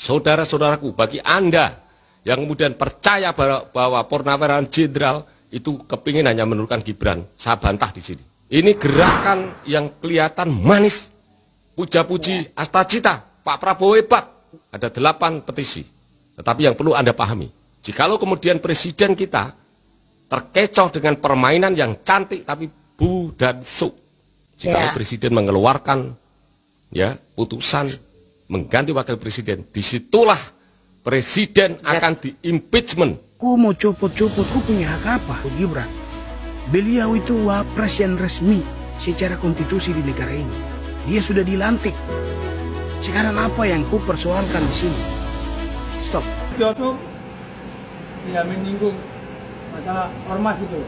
Saudara-saudaraku, bagi Anda yang kemudian percaya bahwa Purnawirawan Jenderal itu kepingin hanya menurunkan Gibran, saya bantah di sini. Ini gerakan yang kelihatan manis, puja-puji, astagfirullah, Pak Prabowo hebat. Ada 8 petisi. Tetapi yang perlu Anda pahami, jikalau kemudian presiden kita terkecoh dengan permainan yang cantik tapi bu dan su, jikalau presiden mengeluarkan putusan mengganti wakil presiden, disitulah presiden akan di-impeachment. Ku mau copot-copot, ku punya hak apa? Gibran, beliau itu wapres yang resmi secara konstitusi di negara ini. Dia sudah dilantik. Sekarang apa yang ku persoalkan di sini? Stop. Joso tidak menyinggung masalah ormas itu.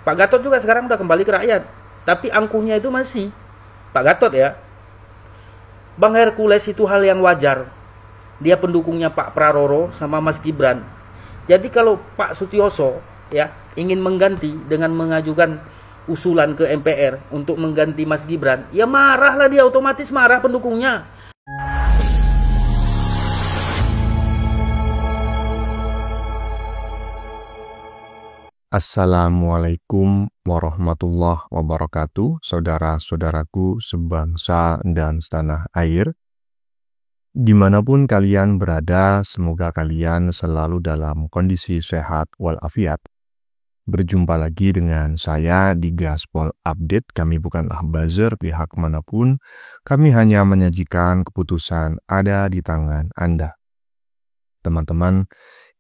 Pak Gatot juga sekarang udah kembali ke rakyat, tapi angkuhnya itu masih Pak Gatot ya. Bang Hercules itu hal yang wajar. Dia pendukungnya Pak Prabowo sama Mas Gibran. Jadi kalau Pak Sutioso ya ingin mengganti dengan mengajukan usulan ke MPR untuk mengganti Mas Gibran, ya marahlah dia, otomatis marah pendukungnya. Assalamualaikum warahmatullahi wabarakatuh, saudara-saudaraku sebangsa dan setanah air. Dimanapun kalian berada, semoga kalian selalu dalam kondisi sehat walafiat. Berjumpa lagi dengan saya di Gaspol Update. Kami bukanlah buzzer pihak manapun, kami hanya menyajikan keputusan ada di tangan Anda. Teman-teman,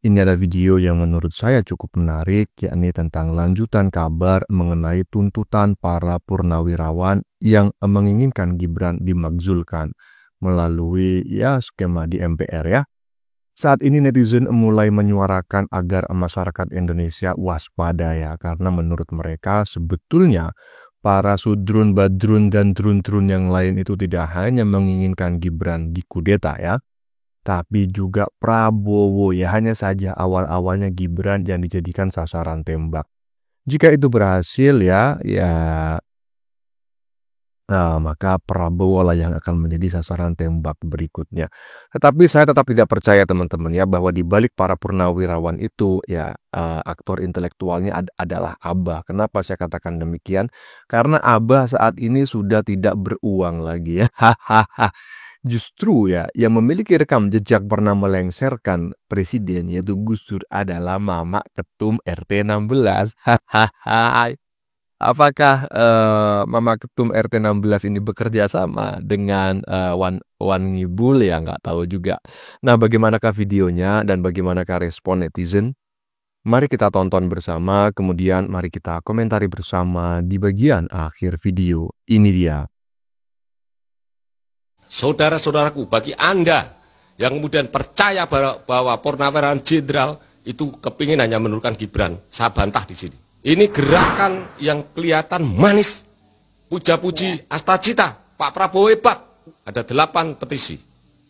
ini ada video yang menurut saya cukup menarik, yakni tentang lanjutan kabar mengenai tuntutan para purnawirawan yang menginginkan Gibran dimakzulkan melalui skema di MPR ya. Saat ini netizen mulai menyuarakan agar masyarakat Indonesia waspada ya, karena menurut mereka sebetulnya para sudrun, badrun, dan trun-trun yang lain itu tidak hanya menginginkan Gibran dikudeta ya, tapi juga Prabowo ya. Hanya saja awal-awalnya Gibran yang dijadikan sasaran tembak. Jika itu berhasil maka Prabowo lah yang akan menjadi sasaran tembak berikutnya. Tetapi saya tetap tidak percaya teman-teman ya, bahwa di balik para purnawirawan itu aktor intelektualnya adalah Abah. Kenapa saya katakan demikian? Karena Abah saat ini sudah tidak beruang lagi ya. Hahaha. Justru ya, yang memiliki rekam jejak pernah melengsarkan presiden yaitu Gus Dur adalah Mama Ketum RT 16. Hahaha. Apakah Mama Ketum RT 16 ini bekerja sama dengan Wan Ngibul ya? Nggak tahu juga. Nah, bagaimanakah videonya dan bagaimanakah respon netizen? Mari kita tonton bersama, kemudian mari kita komentari bersama di bagian akhir video. Ini dia. Saudara-saudaraku, bagi Anda yang kemudian percaya bahwa Purnawirawan Jenderal itu kepingin hanya menurunkan Gibran, saya bantah di sini. Ini gerakan yang kelihatan manis, puja-puji, astagfirullah, Pak Prabowo hebat. Ada 8 petisi.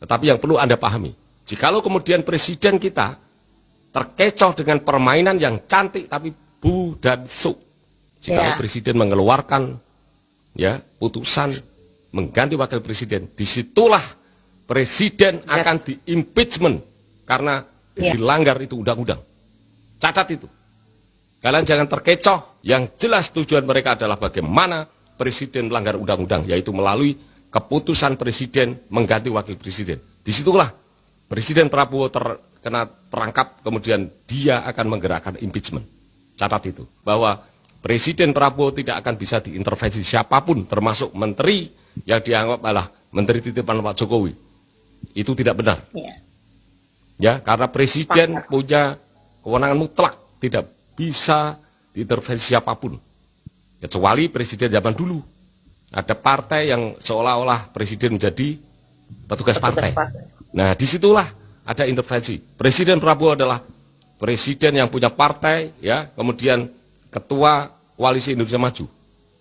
Tetapi yang perlu Anda pahami, jikalau kemudian presiden kita terkecoh dengan permainan yang cantik tapi bu dan su, jikalau presiden mengeluarkan putusan mengganti wakil presiden, disitulah presiden akan di-impeachment karena dilanggar itu undang-undang. Catat itu. Kalian jangan terkecoh, yang jelas tujuan mereka adalah bagaimana presiden melanggar undang-undang, yaitu melalui keputusan presiden mengganti wakil presiden. Disitulah Presiden Prabowo terangkap, kemudian dia akan menggerakkan impeachment. Catat itu, bahwa Presiden Prabowo tidak akan bisa diintervensi siapapun, termasuk menteri yang dianggap adalah menteri titipan Pak Jokowi. Itu tidak benar. Ya, karena presiden punya kewenangan mutlak, tidak bisa diintervensi siapapun. Kecuali presiden zaman dulu. Ada partai yang seolah-olah presiden menjadi petugas partai. Nah, disitulah ada intervensi. Presiden Prabowo adalah presiden yang punya partai, ya, kemudian ketua Koalisi Indonesia Maju.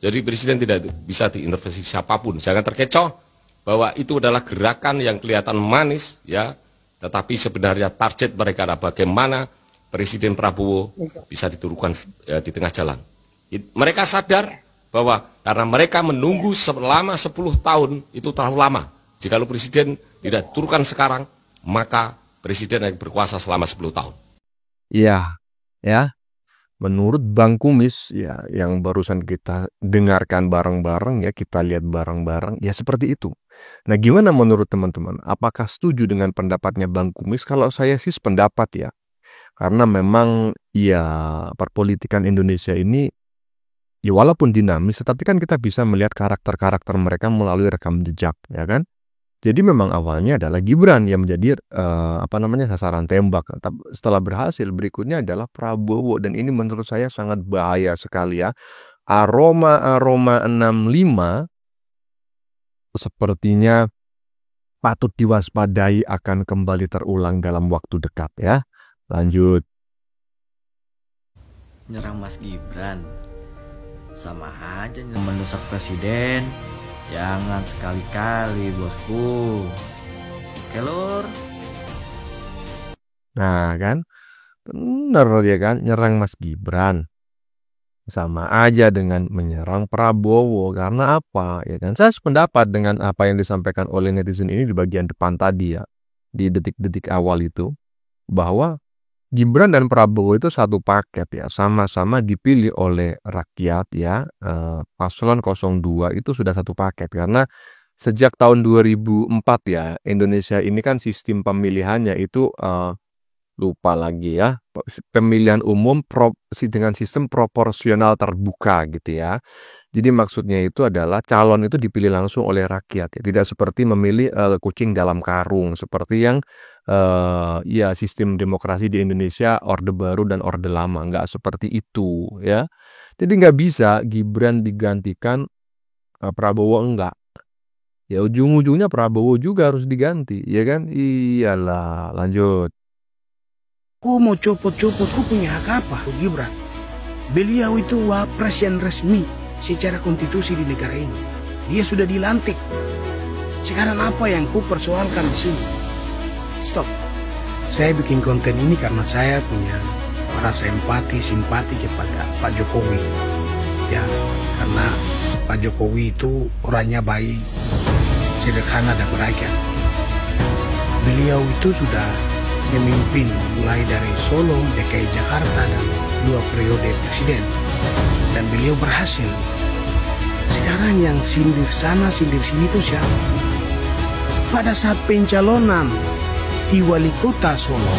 Jadi presiden tidak bisa diintervensi siapapun. Jangan terkecoh bahwa itu adalah gerakan yang kelihatan manis, ya, tetapi sebenarnya target mereka adalah bagaimana Presiden Prabowo bisa diturunkan di tengah jalan. Mereka sadar bahwa karena mereka menunggu selama 10 tahun itu terlalu lama. Jika presiden tidak diturunkan sekarang, maka presiden yang berkuasa selama 10 tahun. Iya, ya. Menurut Bang Kumis, ya, yang barusan kita dengarkan bareng-bareng, ya, kita lihat bareng-bareng, ya seperti itu. Nah, gimana menurut teman-teman? Apakah setuju dengan pendapatnya Bang Kumis? Kalau saya sih sependapat ya. Karena memang, ya, perpolitikan Indonesia ini, ya walaupun dinamis, tetapi kan kita bisa melihat karakter-karakter mereka melalui rekam jejak, ya kan? Jadi memang awalnya adalah Gibran yang menjadi sasaran tembak. Setelah berhasil, berikutnya adalah Prabowo, dan ini menurut saya sangat bahaya sekali ya. Aroma-aroma 65 sepertinya patut diwaspadai akan kembali terulang dalam waktu dekat ya. Lanjut. Nyerang Mas Gibran sama aja mendesak presiden. Jangan sekali-kali, bosku. Oke, Lur. Nah kan, bener dia kan, nyerang Mas Gibran sama aja dengan menyerang Prabowo. Karena apa? Ya kan, saya sependapat dengan apa yang disampaikan oleh netizen ini di bagian depan tadi ya, di detik-detik awal itu, bahwa Gibran dan Prabowo itu satu paket ya, sama-sama dipilih oleh rakyat ya. Paslon 02 itu sudah satu paket karena sejak tahun 2004 ya, Indonesia ini kan sistem pemilihannya itu lupa lagi ya, pemilihan umum dengan sistem proporsional terbuka gitu ya. Jadi maksudnya itu adalah calon itu dipilih langsung oleh rakyat ya, tidak seperti memilih kucing dalam karung seperti yang ya sistem demokrasi di Indonesia Orde Baru dan Orde Lama, nggak seperti itu ya. Jadi nggak bisa Gibran digantikan Prabowo, enggak. Ya ujung-ujungnya Prabowo juga harus diganti ya kan. Iyalah, lanjut. Kau mau copot-copot, kau punya hak apa, Gibran? Beliau itu wapres yang resmi secara konstitusi di negara ini. Dia sudah dilantik. Sekarang apa yang kau persoalkan di sini? Stop. Saya bikin konten ini karena saya punya rasa simpati kepada Pak Jokowi. Ya, karena Pak Jokowi itu orangnya baik, sederhana dan berakyat. Beliau itu sudah memimpin mulai dari Solo, DKI Jakarta dan 2 periode presiden, dan beliau berhasil. Sekarang yang sindir sana sindir sini itu siapa? Pada saat pencalonan di wali kota Solo,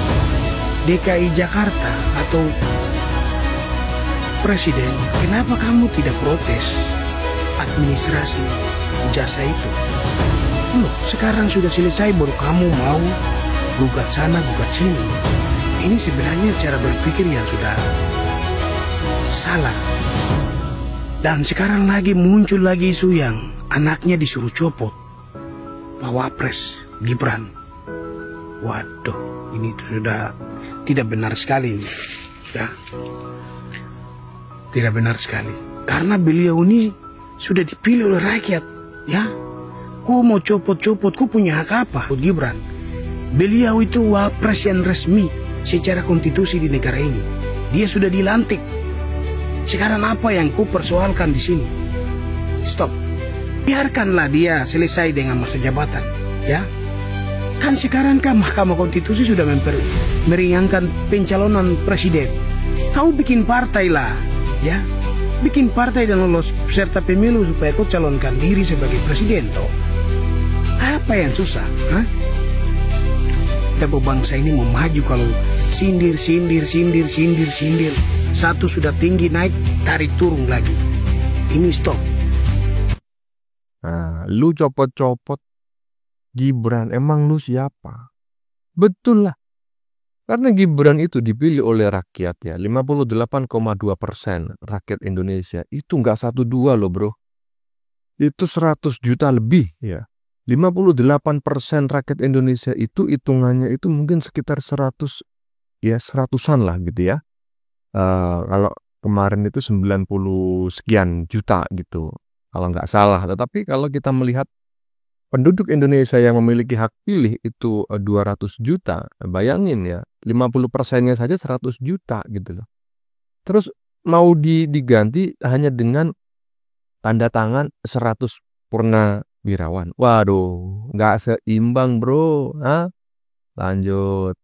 DKI Jakarta atau presiden, kenapa kamu tidak protes administrasi jasa itu? Loh, sekarang sudah selesai baru kamu mau gugat sana, gugat sini. Ini sebenarnya cara berpikir yang sudah salah. Dan sekarang lagi muncul lagi isu yang anaknya disuruh copot, Pak Wapres Gibran. Waduh, ini sudah tidak benar sekali ini. Ya, tidak benar sekali. Karena beliau ini sudah dipilih oleh rakyat. Ya, kau mau copot-copot, kau punya hak apa, Gibran? Beliau itu wapres yang resmi secara konstitusi di negara ini. Dia sudah dilantik. Sekarang apa yang kau persoalkan di sini? Stop. Biarkanlah dia selesai dengan masa jabatan, ya. Kan sekarang kan Mahkamah Konstitusi sudah meringankan pencalonan presiden. Kau bikin partai lah, ya. Bikin partai dan lolos peserta pemilu supaya kau calonkan diri sebagai presiden, toh. Apa yang susah, hah? Kita bangsa ini mau maju kalau sindir. Satu sudah tinggi naik, tarik turun lagi. Ini stop. Nah, lu copot-copot Gibran, emang lu siapa? Betul lah. Karena Gibran itu dipilih oleh rakyat ya, 58,2% rakyat Indonesia. Itu nggak 1-2 loh bro. Itu 100 juta lebih ya. 58% rakyat Indonesia itu hitungannya itu mungkin sekitar 100 ya, 100-an lah gitu ya. Kalau kemarin itu 90 sekian juta gitu kalau nggak salah. Tetapi kalau kita melihat penduduk Indonesia yang memiliki hak pilih itu 200 juta, bayangin ya, 50%-nya saja 100 juta gitu loh. Terus mau diganti hanya dengan tanda tangan 100 purnawirawan. Waduh, nggak seimbang bro. Hah? Lanjut.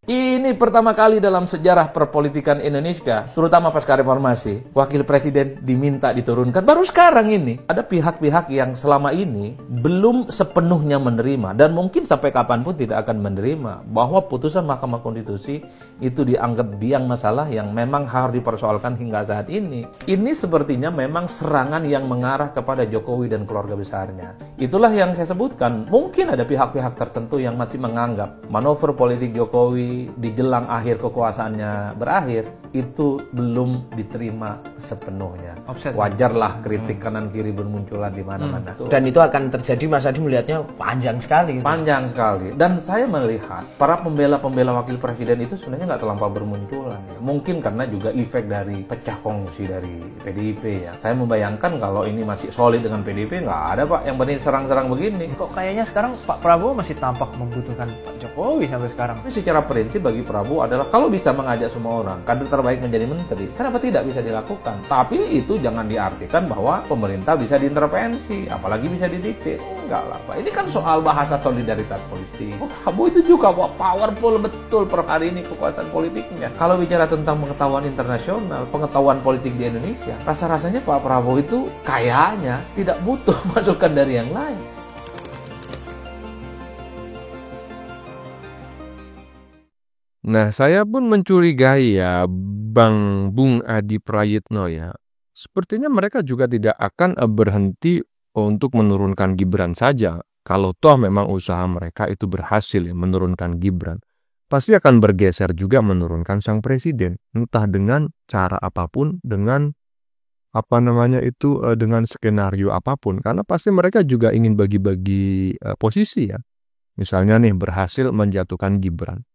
Ini pertama kali dalam sejarah perpolitikan Indonesia, terutama pasca reformasi, wakil presiden diminta diturunkan. Baru sekarang ini, ada pihak-pihak yang selama ini belum sepenuhnya menerima, dan mungkin sampai kapanpun tidak akan menerima, bahwa putusan Mahkamah Konstitusi itu dianggap biang masalah yang memang harus dipersoalkan hingga saat ini. Ini sepertinya memang serangan yang mengarah kepada Jokowi dan keluarga besarnya. Itulah yang saya sebutkan, mungkin ada pihak-pihak tertentu yang masih menganggap manuver politik Jokowi di jelang akhir kekuasaannya berakhir itu belum diterima sepenuhnya. Wajarlah kritik kanan kiri bermunculan di mana-mana. Dan itu akan terjadi, Mas Adi melihatnya panjang sekali. Panjang sekali. Dan saya melihat para pembela-pembela wakil presiden itu sebenarnya nggak terlampau bermunculan. Ya. Mungkin karena juga efek dari pecah kongsi dari PDIP ya. Saya membayangkan kalau ini masih solid dengan PDIP nggak ada Pak yang berani serang-serang begini. Kok kayaknya sekarang Pak Prabowo masih tampak membutuhkan Pak Jokowi sampai sekarang. Tapi secara prinsip bagi Prabowo adalah kalau bisa mengajak semua orang kader terbaik menjadi menteri, kenapa tidak bisa dilakukan? Tapi itu jangan diartikan bahwa pemerintah bisa diintervensi, apalagi bisa didikte. Enggak lah Pak, ini kan soal bahasa solidaritas politik. Prabowo itu juga powerful betul per hari ini kekuasaan politiknya. Kalau bicara tentang pengetahuan internasional, pengetahuan politik di Indonesia, rasa-rasanya Pak Prabowo itu kayaknya tidak butuh masukan dari yang lain. Nah, saya pun mencurigai ya, Bung Adi Prayitno ya. Sepertinya mereka juga tidak akan berhenti untuk menurunkan Gibran saja. Kalau toh memang usaha mereka itu berhasil ya, menurunkan Gibran. Pasti akan bergeser juga menurunkan sang presiden. Entah dengan cara apapun, dengan dengan skenario apapun. Karena pasti mereka juga ingin bagi-bagi posisi ya. Misalnya nih berhasil menjatuhkan Gibran.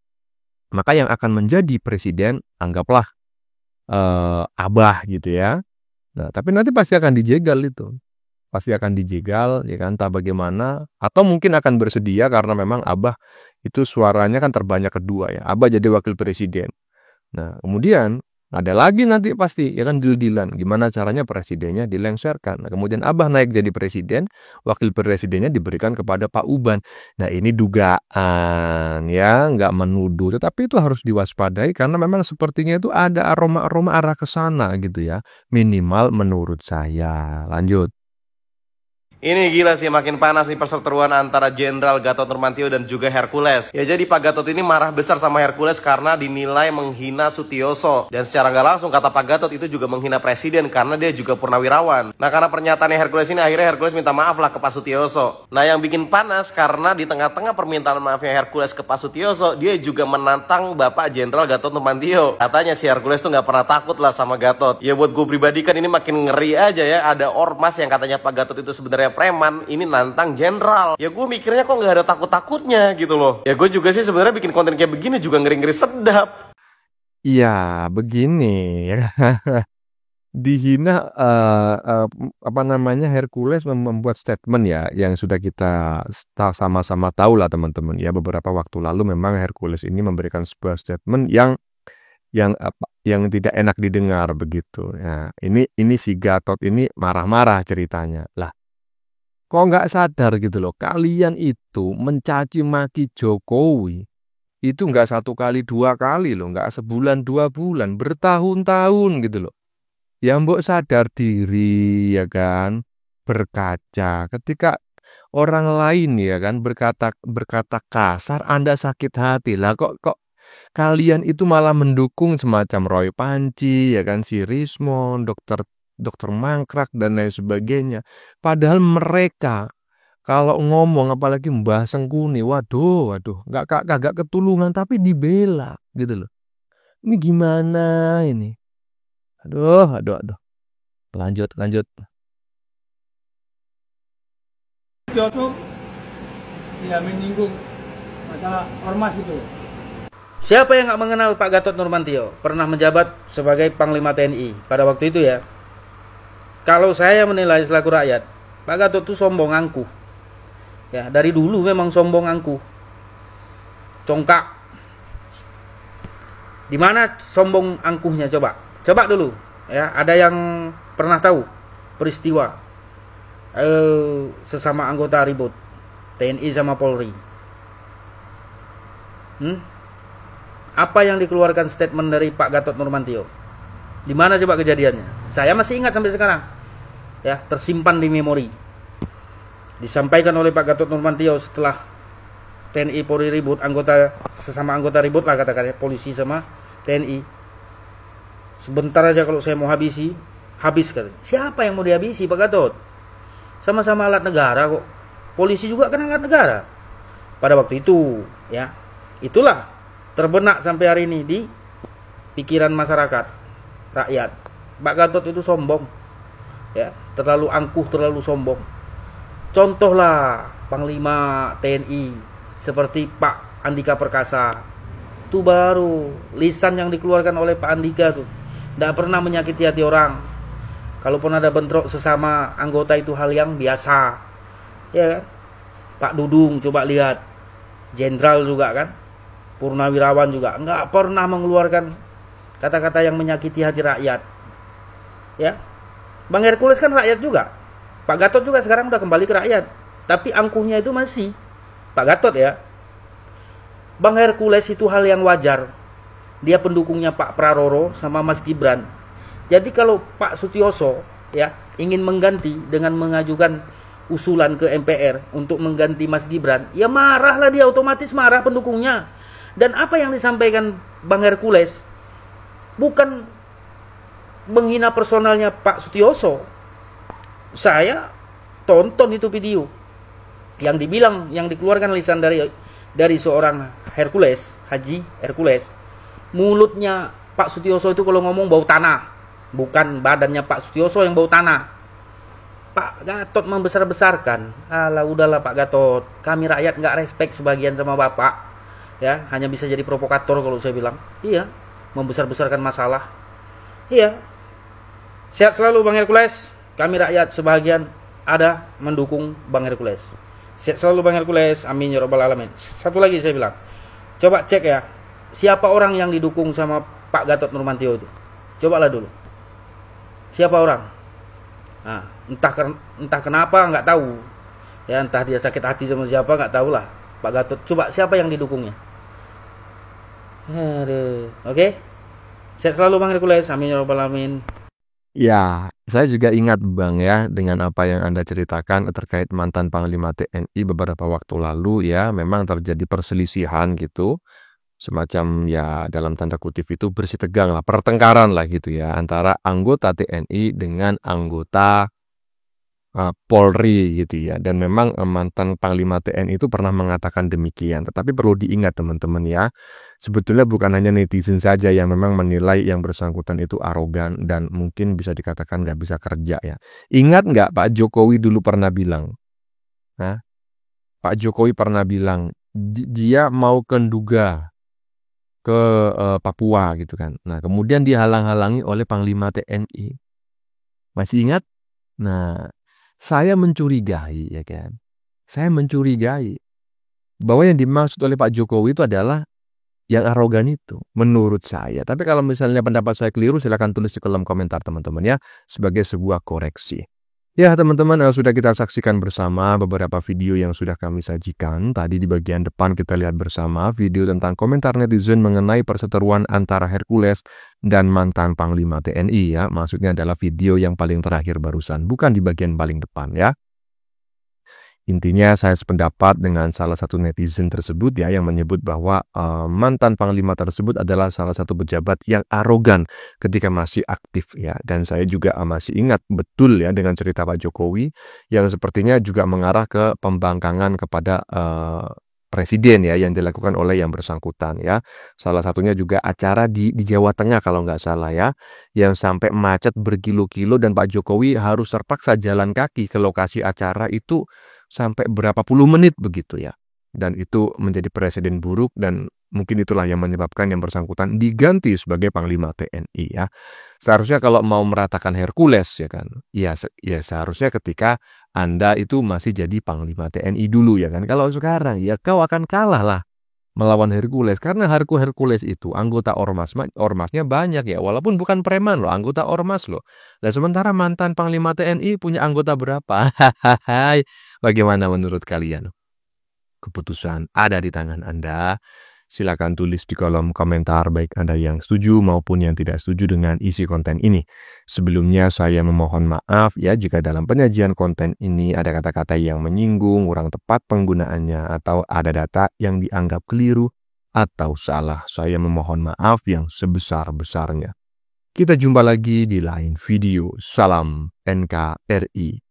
Maka yang akan menjadi presiden, anggaplah Abah gitu ya. Nah, tapi nanti pasti akan dijegal itu. Pasti akan dijegal, ya kan, entah bagaimana. Atau mungkin akan bersedia karena memang Abah itu suaranya kan terbanyak kedua ya. Abah jadi wakil presiden. Nah, kemudian ada lagi nanti pasti, ya kan, deal-dealan. Gimana caranya presidennya dilengserkan. Nah, kemudian Abah naik jadi presiden, wakil presidennya diberikan kepada Pak Uban. Nah, ini dugaan ya, nggak menuduh. Tetapi itu harus diwaspadai karena memang sepertinya itu ada aroma-aroma arah ke sana gitu ya. Minimal menurut saya. Lanjut. Ini gila sih, makin panas nih perseteruan antara Jenderal Gatot Nurmantio dan juga Hercules. Ya jadi Pak Gatot ini marah besar sama Hercules karena dinilai menghina Sutioso. Dan secara nggak langsung kata Pak Gatot itu juga menghina presiden karena dia juga purnawirawan. Nah karena pernyataannya Hercules ini akhirnya Hercules minta maaf lah ke Pak Sutioso. Nah yang bikin panas karena di tengah-tengah permintaan maafnya Hercules ke Pak Sutioso, dia juga menantang Bapak Jenderal Gatot Nurmantio. Katanya si Hercules tuh nggak pernah takut lah sama Gatot. Ya buat gue pribadi kan ini makin ngeri aja ya. Ada ormas yang katanya Pak Gatot itu sebenarnya preman, ini nantang jenderal. Ya gue mikirnya kok nggak ada takut-takutnya gitu loh. Ya gue juga sih sebenarnya bikin konten kayak begini juga ngeri-ngeri sedap. Iya, begini ya. Dihina Hercules membuat statement ya yang sudah kita sama-sama tahu lah teman-teman ya. Beberapa waktu lalu memang Hercules ini memberikan sebuah statement yang tidak enak didengar begitu. Nah, ini si Gatot ini marah-marah ceritanya. Lah, kok nggak sadar gitu loh, kalian itu mencaci maki Jokowi itu nggak 1 kali 2 kali loh, nggak sebulan 2 bulan, bertahun-tahun gitu loh. Ya mbok sadar diri ya kan, berkaca. Ketika orang lain ya kan berkata kasar, Anda sakit hati lah. Kok kalian itu malah mendukung semacam Roy Panci ya kan, si Rismon, Dokter Mangkrak dan lain sebagainya. Padahal mereka kalau ngomong apalagi Mbah Sengkuni, waduh, kagak ketulungan tapi dibela gitu loh. Ini gimana ini? Aduh. Lanjut. Jokowi tidak menyinggung masalah ormas itu. Siapa yang nggak mengenal Pak Gatot Nurmantio? Pernah menjabat sebagai Panglima TNI pada waktu itu ya. Kalau saya menilai selaku rakyat, Pak Gatot itu sombong angkuh. Ya, dari dulu memang sombong angkuh. Congkak. Di mana sombong angkuhnya coba? Coba dulu. Ya, ada yang pernah tahu peristiwa sesama anggota ribut TNI sama Polri. Apa yang dikeluarkan statement dari Pak Gatot Nurmantio? Di mana coba kejadiannya? Saya masih ingat sampai sekarang. Ya, tersimpan di memori. Disampaikan oleh Pak Gatot Nurmantio setelah TNI Polri ribut, sesama anggota ribut lah katakannya, polisi sama TNI. Sebentar aja kalau saya mau habis katanya. Siapa yang mau dihabisi, Pak Gatot? Sama-sama alat negara kok. Polisi juga kan alat negara. Pada waktu itu, ya. Itulah terbenak sampai hari ini di pikiran masyarakat, rakyat. Pak Gatot itu sombong. Ya, terlalu angkuh, terlalu sombong. Contohlah Panglima TNI seperti Pak Andika Perkasa. Itu baru lisan yang dikeluarkan oleh Pak Andika tuh. Tidak pernah menyakiti hati orang. Kalaupun ada bentrok sesama anggota itu hal yang biasa. Ya kan? Pak Dudung coba lihat. Jenderal juga kan. Purnawirawan juga. Nggak pernah mengeluarkan kata-kata yang menyakiti hati rakyat. Ya. Bang Hercules kan rakyat juga. Pak Gatot juga sekarang udah kembali ke rakyat. Tapi angkuhnya itu masih Pak Gatot ya. Bang Hercules itu hal yang wajar. Dia pendukungnya Pak Praroro sama Mas Gibran. Jadi kalau Pak Sutioso ya ingin mengganti dengan mengajukan usulan ke MPR untuk mengganti Mas Gibran, ya marahlah dia, otomatis marah pendukungnya. Dan apa yang disampaikan Bang Hercules bukan menghina personalnya Pak Sutioso. Saya tonton itu video yang dibilang, yang dikeluarkan lisan dari seorang Hercules, Haji Hercules. Mulutnya Pak Sutioso itu kalau ngomong bau tanah, bukan badannya Pak Sutioso yang bau tanah. Pak Gatot membesar-besarkan. Alah udahlah Pak Gatot, kami rakyat nggak respect sebagian sama Bapak. Ya, hanya bisa jadi provokator kalau saya bilang. Iya, membesar-besarkan masalah. Iya. Sehat selalu Bang Hercules. Kami rakyat sebagian ada mendukung Bang Hercules. Sehat selalu Bang Hercules. Amin ya rabbal alamin. Satu lagi saya bilang. Coba cek ya. Siapa orang yang didukung sama Pak Gatot Nurmantio itu? Cobalah dulu. Siapa orang? Nah, entah kenapa nggak tahu. Ya, entah dia sakit hati sama siapa nggak tahu lah. Pak Gatot. Coba siapa yang didukungnya? Oke. Sehat selalu Bang Hercules. Amin ya rabbal alamin. Ya, saya juga ingat Bang ya dengan apa yang Anda ceritakan terkait mantan Panglima TNI beberapa waktu lalu ya, memang terjadi perselisihan gitu. Semacam ya dalam tanda kutip itu bersih tegang lah, pertengkaran lah gitu ya antara anggota TNI dengan anggota Polri gitu ya. Dan memang mantan Panglima TNI itu pernah mengatakan demikian. Tetapi perlu diingat teman-teman ya, sebetulnya bukan hanya netizen saja yang memang menilai yang bersangkutan itu arogan dan mungkin bisa dikatakan nggak bisa kerja ya. Ingat nggak Pak Jokowi dulu pernah bilang, Pak Jokowi pernah bilang dia mau ke Nduga, ke Papua gitu kan. Nah kemudian dihalang-halangi oleh Panglima TNI. Masih ingat? Nah, saya mencurigai ya kan. Saya mencurigai bahwa yang dimaksud oleh Pak Jokowi itu adalah yang arogan itu menurut saya. Tapi kalau misalnya pendapat saya keliru silakan tulis di kolom komentar teman-teman ya sebagai sebuah koreksi. Ya teman-teman, sudah kita saksikan bersama beberapa video yang sudah kami sajikan. Tadi di bagian depan kita lihat bersama video tentang komentar netizen mengenai perseteruan antara Hercules dan mantan Panglima TNI ya. Maksudnya adalah video yang paling terakhir barusan, bukan di bagian paling depan ya. Intinya saya sependapat dengan salah satu netizen tersebut ya yang menyebut bahwa mantan Panglima tersebut adalah salah satu pejabat yang arogan ketika masih aktif ya. Dan saya juga masih ingat betul ya dengan cerita Pak Jokowi yang sepertinya juga mengarah ke pembangkangan kepada presiden ya yang dilakukan oleh yang bersangkutan ya. Salah satunya juga acara di Jawa Tengah kalau nggak salah ya, yang sampai macet berkilo-kilo dan Pak Jokowi harus terpaksa jalan kaki ke lokasi acara itu sampai berapa puluh menit begitu ya. Dan itu menjadi presiden buruk dan mungkin itulah yang menyebabkan yang bersangkutan diganti sebagai Panglima TNI ya. Seharusnya kalau mau meratakan Hercules ya kan, ya seharusnya ketika Anda itu masih jadi Panglima TNI dulu ya kan. Kalau sekarang ya kau akan kalah lah melawan Hercules karena Hercules itu anggota ormasnya banyak ya, walaupun bukan preman loh, anggota ormas loh. Nah sementara mantan Panglima TNI punya anggota berapa? Bagaimana menurut kalian? Keputusan ada di tangan Anda. Silakan tulis di kolom komentar baik Anda yang setuju maupun yang tidak setuju dengan isi konten ini. Sebelumnya saya memohon maaf ya jika dalam penyajian konten ini ada kata-kata yang menyinggung, kurang tepat penggunaannya, atau ada data yang dianggap keliru atau salah. Saya memohon maaf yang sebesar-besarnya. Kita jumpa lagi di lain video. Salam NKRI.